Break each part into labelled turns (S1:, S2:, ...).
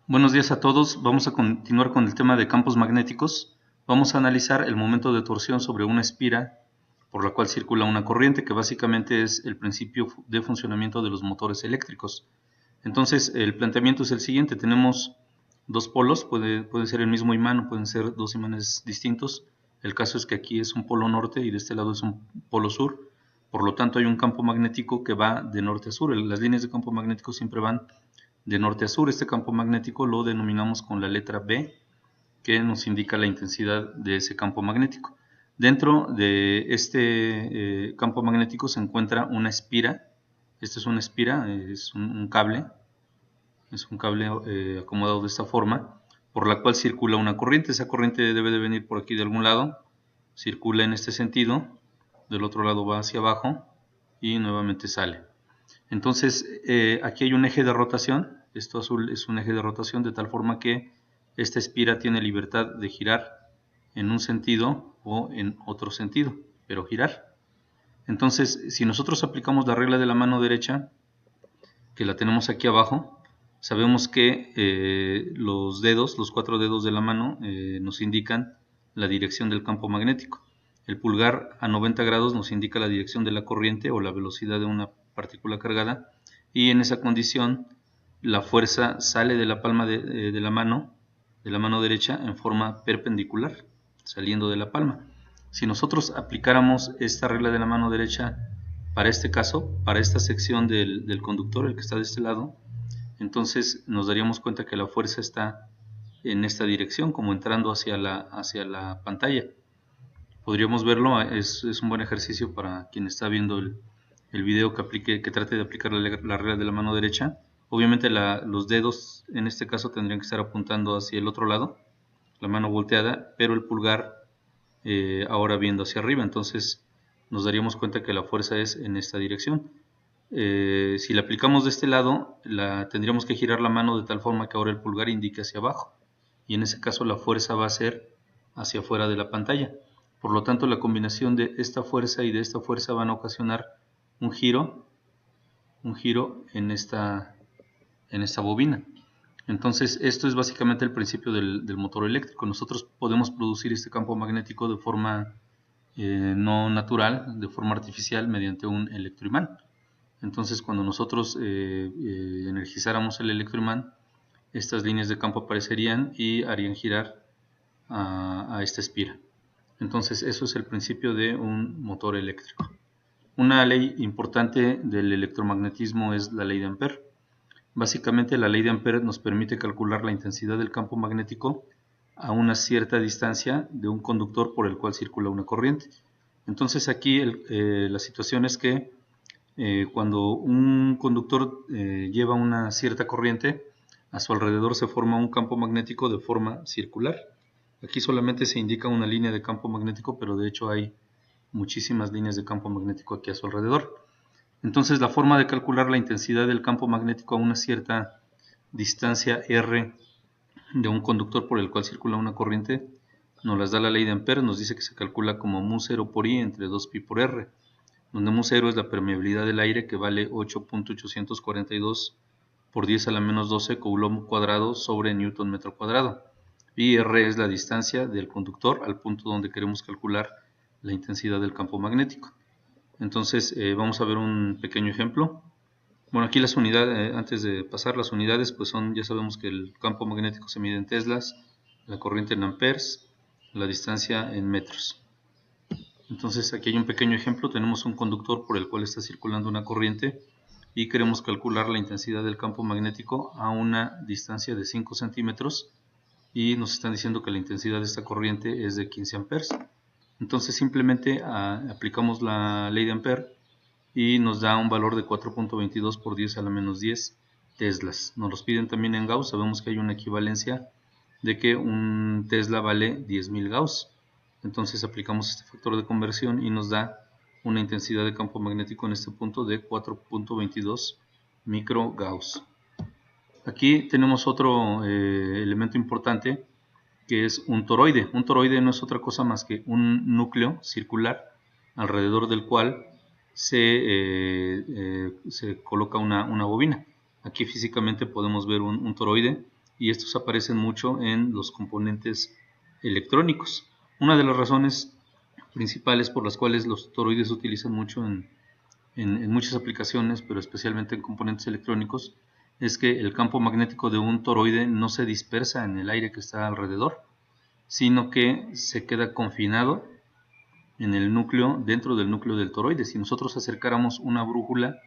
S1: Buenos días a todos. Vamos a continuar con el tema de campos magnéticos. Vamos a analizar el momento de torsión sobre una espira por la cual circula una corriente, que básicamente es el principio de funcionamiento de los motores eléctricos. Entonces, el planteamiento es el siguiente. Tenemos dos polos, puede ser el mismo imán o pueden ser dos imanes distintos. El caso es que aquí es un polo norte y de este lado es un polo sur. Por lo tanto, hay un campo magnético que va de norte a sur. Las líneas de campo magnético siempre van de norte a sur. Este campo magnético lo denominamos con la letra B, que nos indica la intensidad de ese campo magnético. Dentro de este campo magnético se encuentra una espira. Esta es una espira, es un cable, acomodado de esta forma, por la cual circula una corriente. Esa corriente debe de venir por aquí de algún lado, circula en este sentido, del otro lado va hacia abajo y nuevamente sale. Entonces, aquí hay un eje de rotación. Esto azul es un eje de rotación de tal forma que esta espira tiene libertad de girar en un sentido o en otro sentido, pero girar. Entonces, si nosotros aplicamos la regla de la mano derecha, que la tenemos aquí abajo, sabemos que los cuatro dedos de la mano nos indican la dirección del campo magnético. El pulgar a 90 grados nos indica la dirección de la corriente o la velocidad de una partícula cargada, y en esa condición la fuerza sale de la palma de la mano derecha en forma perpendicular, saliendo de la palma. Si nosotros aplicáramos esta regla de la mano derecha para este caso, para esta sección del conductor, el que está de este lado, entonces nos daríamos cuenta que la fuerza está en esta dirección, como entrando hacia la pantalla. Podríamos verlo, es un buen ejercicio para quien está viendo el video, que trate de aplicar la regla de la mano derecha. Obviamente los dedos en este caso tendrían que estar apuntando hacia el otro lado, la mano volteada, pero el pulgar ahora viendo hacia arriba. Entonces nos daríamos cuenta que la fuerza es en esta dirección. Si la aplicamos de este lado, tendríamos que girar la mano de tal forma que ahora el pulgar indique hacia abajo, y en ese caso la fuerza va a ser hacia afuera de la pantalla. Por lo tanto, la combinación de esta fuerza y de esta fuerza van a ocasionar un giro en esta bobina. Entonces, esto es básicamente el principio del motor eléctrico. Nosotros podemos producir este campo magnético de forma no natural, de forma artificial, mediante un electroimán. Entonces, cuando nosotros energizáramos el electroimán, estas líneas de campo aparecerían y harían girar a esta espira. Entonces, eso es el principio de un motor eléctrico. Una ley importante del electromagnetismo es la ley de Ampère. Básicamente, la ley de Ampère nos permite calcular la intensidad del campo magnético a una cierta distancia de un conductor por el cual circula una corriente. Entonces, aquí la situación es que cuando un conductor lleva una cierta corriente, a su alrededor se forma un campo magnético de forma circular. Aquí solamente se indica una línea de campo magnético, pero de hecho hay muchísimas líneas de campo magnético aquí a su alrededor. Entonces, la forma de calcular la intensidad del campo magnético a una cierta distancia r de un conductor por el cual circula una corriente nos las da la ley de Ampère. Nos dice que se calcula como μ0 por I entre 2pi por R, donde μ0 es la permeabilidad del aire, que vale 8.842 por 10 a la menos 12 coulomb cuadrado sobre newton metro cuadrado, y R es la distancia del conductor al punto donde queremos calcular la intensidad del campo magnético. Entonces vamos a ver un pequeño ejemplo. Bueno, aquí las unidades, antes de pasar las unidades, pues ya sabemos que el campo magnético se mide en teslas, la corriente en amperes, la distancia en metros. Entonces aquí hay un pequeño ejemplo. Tenemos un conductor por el cual está circulando una corriente y queremos calcular la intensidad del campo magnético a una distancia de 5 centímetros, y nos están diciendo que la intensidad de esta corriente es de 15 amperes. Entonces simplemente aplicamos la ley de Ampère y nos da un valor de 4.22 por 10 a la menos 10 teslas. Nos los piden también en Gauss. Sabemos que hay una equivalencia de que un tesla vale 10.000 Gauss. Entonces aplicamos este factor de conversión y nos da una intensidad de campo magnético en este punto de 4.22 micro Gauss. Aquí tenemos otro elemento importante, que es un toroide. Un toroide no es otra cosa más que un núcleo circular alrededor del cual se coloca una bobina. Aquí físicamente podemos ver un toroide, y estos aparecen mucho en los componentes electrónicos. Una de las razones principales por las cuales los toroides se utilizan mucho en muchas aplicaciones, pero especialmente en componentes electrónicos, es que el campo magnético de un toroide no se dispersa en el aire que está alrededor, sino que se queda confinado en el núcleo, dentro del núcleo del toroide. Si nosotros acercáramos una brújula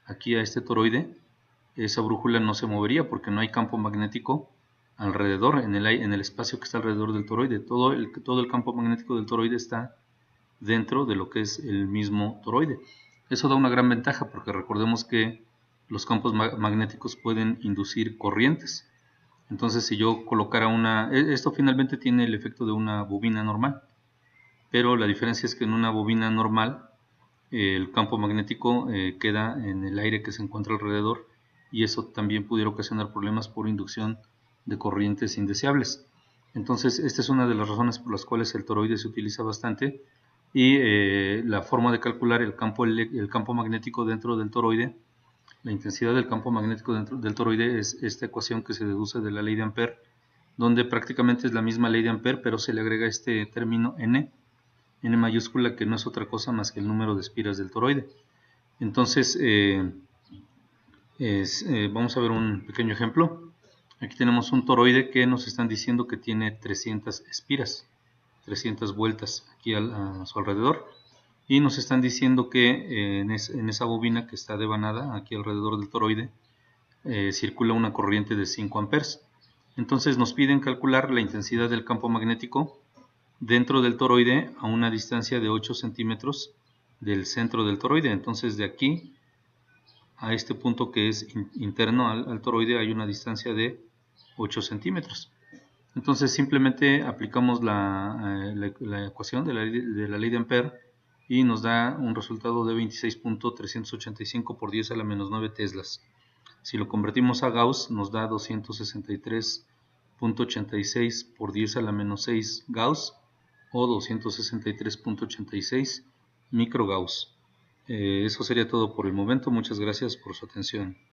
S1: aquí a este toroide, esa brújula no se movería porque no hay campo magnético alrededor, en el espacio que está alrededor del toroide. Todo el campo magnético del toroide está dentro de lo que es el mismo toroide. Eso da una gran ventaja porque recordemos que los campos magnéticos pueden inducir corrientes. Entonces, si yo colocara esto finalmente tiene el efecto de una bobina normal, pero la diferencia es que en una bobina normal el campo magnético queda en el aire que se encuentra alrededor, y eso también pudiera ocasionar problemas por inducción de corrientes indeseables. Entonces, esta es una de las razones por las cuales el toroide se utiliza bastante, y la forma de calcular el campo magnético dentro del toroide, la intensidad del campo magnético dentro del toroide, es esta ecuación que se deduce de la ley de Ampère, donde prácticamente es la misma ley de Ampère, pero se le agrega este término N mayúscula, que no es otra cosa más que el número de espiras del toroide. Entonces, vamos a ver un pequeño ejemplo. Aquí tenemos un toroide que nos están diciendo que tiene 300 espiras, 300 vueltas aquí a su alrededor, y nos están diciendo que en esa bobina que está devanada aquí alrededor del toroide circula una corriente de 5 amperes. Entonces nos piden calcular la intensidad del campo magnético dentro del toroide a una distancia de 8 centímetros del centro del toroide. Entonces, de aquí a este punto que es interno al toroide hay una distancia de 8 centímetros. Entonces simplemente aplicamos la ecuación de la ley de Ampère y nos da un resultado de 26.385 por 10 a la menos 9 teslas. Si lo convertimos a Gauss, nos da 263.86 por 10 a la menos 6 Gauss, o 263.86 microgauss. Eso sería todo por el momento. Muchas gracias por su atención.